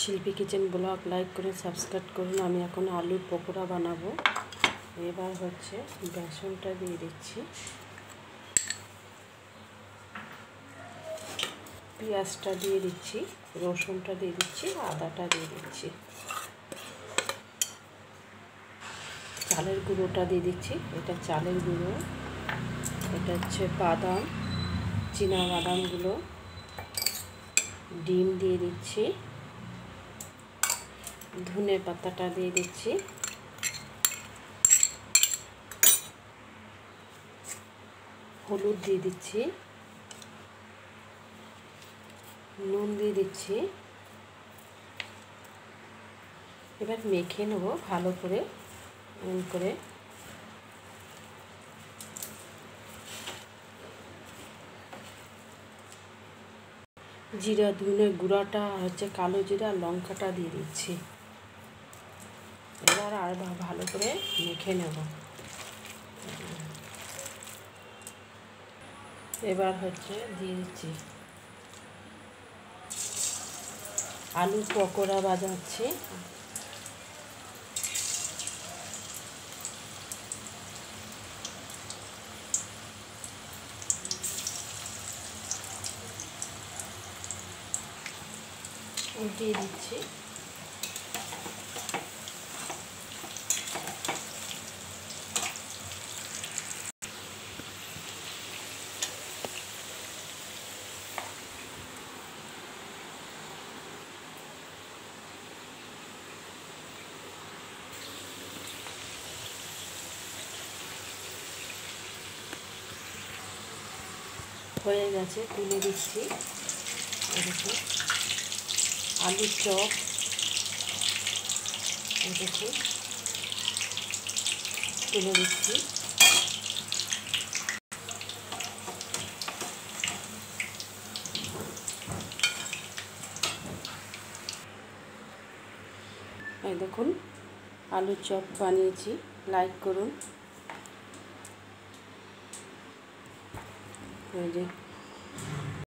শিল্পী kitchen blog like করে subscribe করুন। আমি এখন আলুর পকোড়া বানাবো। এবার হচ্ছে বেসনটা দিয়ে দিচ্ছি, পেঁয়াজটা দিয়ে দিচ্ছি, রসুনটা দিয়ে দিচ্ছি, আদাটা দিয়ে দিচ্ছি, চালের গুঁড়োটা দিয়ে দিচ্ছি। এটা চালের গুঁড়ো, এটা হচ্ছে বাদাম, চীনা বাদামগুলো, ডিম দিয়ে দিচ্ছি, ধনে পাতাটা দিয়ে দিচ্ছি, হলুদ দিয়ে দিচ্ছি, নুন দিয়ে দিচ্ছি। এবার মেখে নেব ভালো করে জিরা ধনে গুঁড়াটা হচ্ছে কালো জিরা লঙ্কাটা দিয়ে দিচ্ছি। এবার আর ভালো করে মেখে নেব। এবার হচ্ছে দিয়ে দিচ্ছি আলুর পকোড়া বাজাচ্ছি। উল্টিয়ে দিচ্ছি। হয়ে গেছে, তুলে দিচ্ছি। এরকম আলুর চপ, এরকম তুলে দিচ্ছি। এই দেখুন আলুর চপ বানিয়েছি, লাইক করুন। এই যে